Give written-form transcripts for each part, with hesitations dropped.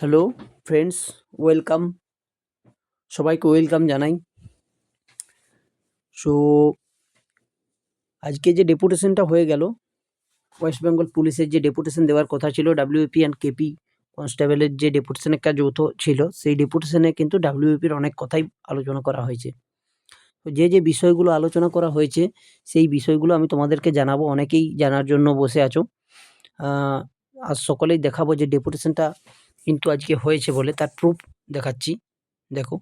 Hello friends, welcome. সবাইকে welcome জানাই। So আজকে যে ডেপুটেশনটা হয়ে গেল, ওয়েস্ট বেঙ্গল পুলিশের যে ডেপুটেশন দেওয়ার কথা ছিল, ডাব্লিউপি অ্যান্ড কেপি কনস্টেবলের যে ডেপুটেশনের কাজ যৌথ ছিল, সেই ডেপুটেশনে কিন্তু ডাব্লিউপির অনেক কথাই আলোচনা করা হয়েছে। তো যে বিষয়গুলো আলোচনা করা হয়েছে সেই বিষয়গুলো আমি তোমাদেরকে জানাবো। অনেকেই জানার জন্য বসে আছো। আজ সকলেই দেখাবো যে ডেপুটেশনটা কিন্তু আজকে হয়েছে বলে তার প্রুফ দেখাচ্ছি। দেখো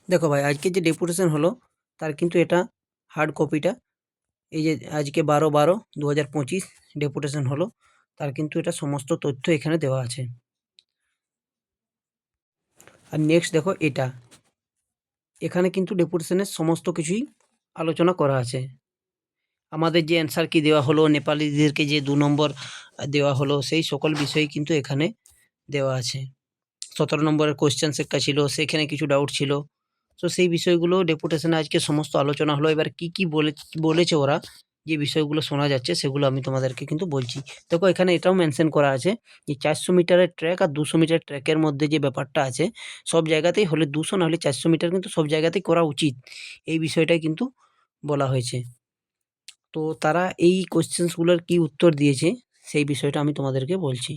দেখো ভাই, আজকে যে ডেপুটেশন হলো তার কিন্তু এটা হার্ড কপিটা। এই যে আজকে 12/12/2025 ডেপুটেশন হলো, তার কিন্তু এটা সমস্ত তথ্য এখানে দেওয়া আছে। আর নেক্সট দেখো, এখানে কিন্তু ডেপুটেশনের সমস্ত কিছুই আলোচনা করা আছে। আমাদের যে অ্যান্সার কি দেওয়া হলো, নেপালিদেরকে যে 2 নম্বর দেওয়া হলো, সেই সকল বিষয় কিন্তু এখানে দেওয়া আছে। 17 নম্বরের কোয়েশ্চেন একটা ছিল, সেখানে কিছু ডাউট ছিল। তো সেই বিষয়গুলো ডেপুটেশনে আজকে সমস্ত আলোচনা হলো। এবার কি বলেছে ওরা, যে বিষয়গুলো শোনা যাচ্ছে সেগুলো আমি তোমাদেরকে কিন্তু বলছি। দেখো এখানে এটাও মেনশন করা আছে যে 400 মিটারের ট্র্যাক আর 200 মিটার ট্র্যাকের মধ্যে যে ব্যাপারটা আছে, সব জায়গাতেই হলে 200 না হলে 400 মিটার কিন্তু সব জায়গাতেই করা উচিত, এই বিষয়টাই কিন্তু বলা হয়েছে। তো তারা এই কোয়েশ্চেন্সগুলোর কি উত্তর দিয়েছে সেই বিষয়টা আমি তোমাদেরকে বলছি।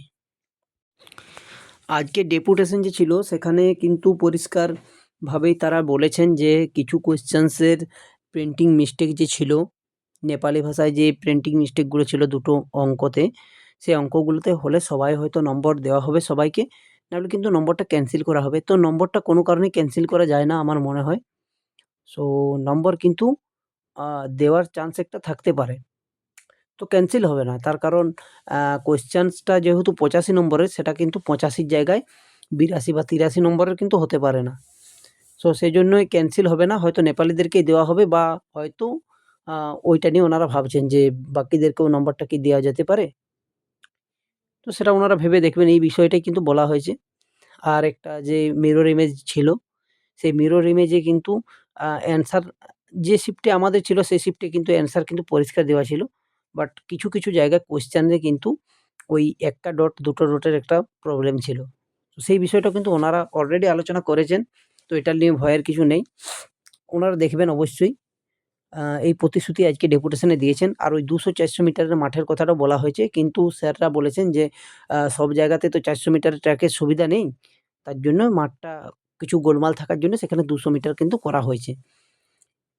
আজকে ডেপুটেশন যে ছিল সেখানে কিন্তু পরিষ্কারভাবেই তারা বলেছেন যে কিছু কোয়েশ্চেন্সের প্রিন্টিং মিস্টেক যে ছিল, নেপালি ভাষায় যে প্রিন্টিং মিস্টেকগুলো ছিল দুটো অঙ্কতে, সেই অঙ্কগুলোতে হলে সবাই হয়তো নম্বর দেওয়া হবে সবাইকে, নাহলে কিন্তু নম্বরটা ক্যান্সেল করা হবে। তো নম্বরটা কোনো কারণেই ক্যান্সেল করা যায় না আমার মনে হয়। সো নম্বর কিন্তু দেওয়ার চান্স একটা থাকতে পারে, তো ক্যান্সেল হবে না। তার কারণ কোয়েশ্চেন্সটা যেহেতু 85 নম্বরের, সেটা কিন্তু 85-র জায়গায় 82 বা 83 নম্বরের কিন্তু হতে পারে না। সো সেই জন্যই ক্যান্সেল হবে না, হয়তো নেপালিদেরকেই দেওয়া হবে, বা হয়তো ওইটা নিয়ে ওনারা ভাবছেন যে বাকিদেরকেও নম্বরটা কি দেওয়া যেতে পারে। তো সেটা ওনারা ভেবে দেখবেন, এই বিষয়টাই কিন্তু বলা হয়েছে। আর একটা যে মিরর ইমেজ ছিল, সেই মিরর ইমেজে কিন্তু অ্যান্সার যে শিফটে আমাদের ছিল সেই শিফটে কিন্তু অ্যান্সার কিন্তু পরিষ্কার দেওয়া ছিল। বাট কিছু জায়গায় কোয়েশ্চেনে কিন্তু ওই একটা ডট, দুটো ডটের একটা প্রবলেম ছিল। তো সেই বিষয়টা কিন্তু ওনারা অলরেডি আলোচনা করেছেন। তো এটা নিয়ে ভয়ের কিছু নেই। ওনারা দেখবেন অবশ্যই। এই প্রতিশ্রুতি আজকে ডেপুটেশনে দিয়েছেন। আর ওই 200-400 মিটারের মাঠের কথাটাও বলা হয়েছে। কিন্তু স্যাররা বলেছেন যে সব জায়গাতে তো 400 মিটারের ট্র্যাকের সুবিধা নেই। তার জন্য মাঠটা কিছু গোলমাল থাকার জন্য সেখানে 200 মিটার কিন্তু করা হয়েছে।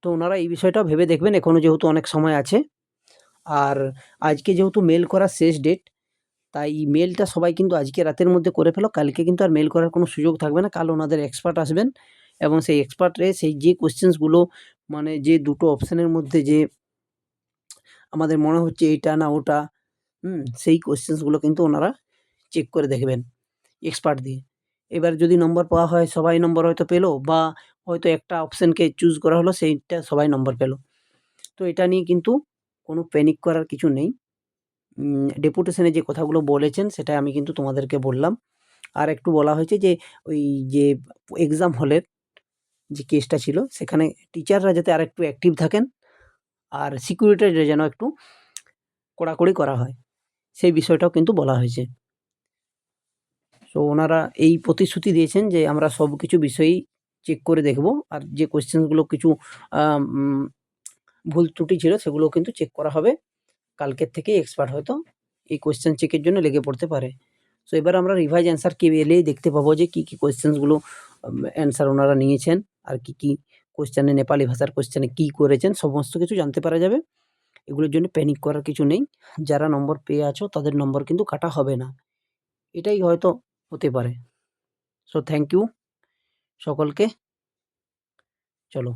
তো ওনারা এই বিষয়টাও ভেবে দেখবেন, এখনও যেহেতু অনেক সময় আছে। আর আজকে যেহেতু মেইল করার শেষ ডেট, তাই মেইলটা সবাই কিন্তু আজকে রাতের মধ্যে করে ফেলো। কালকে কিন্তু আর মেইল করার কোনো সুযোগ থাকবে না। কাল ওনাদের এক্সপার্ট আসবেন এবং সেই এক্সপার্টে সেই যে কোয়েশ্চেন্সগুলো, মানে যে দুটো অপশনের মধ্যে যে আমাদের মনে হচ্ছে এইটা না ওটা, সেই কোয়েশ্চেন্সগুলো কিন্তু ওনারা চেক করে দেখবেন এক্সপার্ট দিয়ে। এবার যদি নম্বর পাওয়া হয়, সবাই নম্বর হয়তো পেলো, বা হয়তো একটা অপশনকে চুজ করা হলো, সেইটা সবাই নম্বর পেলো। তো এটা নিয়ে কিন্তু কোনো প্যানিক করার কিছু নেই। ডেপুটেশনে যে কথাগুলো বলেছেন সেটাই আমি কিন্তু তোমাদেরকে বললাম। আর একটু বলা হয়েছে যে ওই যে এক্সাম হলের যে কেসটা ছিল, সেখানে টিচাররা যাতে আরেকটু অ্যাক্টিভ থাকেন, আর সিকিউরিটিটা যেন একটু কড়াকড়ি করা হয়, সেই বিষয়টাও কিন্তু বলা হয়েছে। সো ওনারা এই প্রতিশ্রুতি দিয়েছেন যে আমরা সবকিছু বিষয়ই চেক করে দেখব। আর যে কোয়েশ্চেনগুলো কিছু ভুল ত্রুটি ছিল সেগুলোও কিন্তু চেক করা হবে। কালকের থেকেই এক্সপার্ট হয়তো এই কোয়েশ্চেন চেকের জন্য লেগে পড়তে পারে। সো এবার আমরা রিভাইজ অ্যান্সার কি এলেই দেখতে পাবো যে কী কোয়েশ্চেন্সগুলো অ্যান্সার ওনারা নিয়েছেন, আর কি কোয়েশ্চেনে নেপালি ভাষার কোয়েশ্চেনে কী করেছেন, সমস্ত কিছু জানতে পারা যাবে। এগুলোর জন্য প্যানিক করার কিছু নেই। যারা নম্বর পেয়ে আছো তাদের নম্বর কিন্তু কাটা হবে না, এটাই হয়তো হতে পারে। সো থ্যাংক ইউ সকলকে। চলো।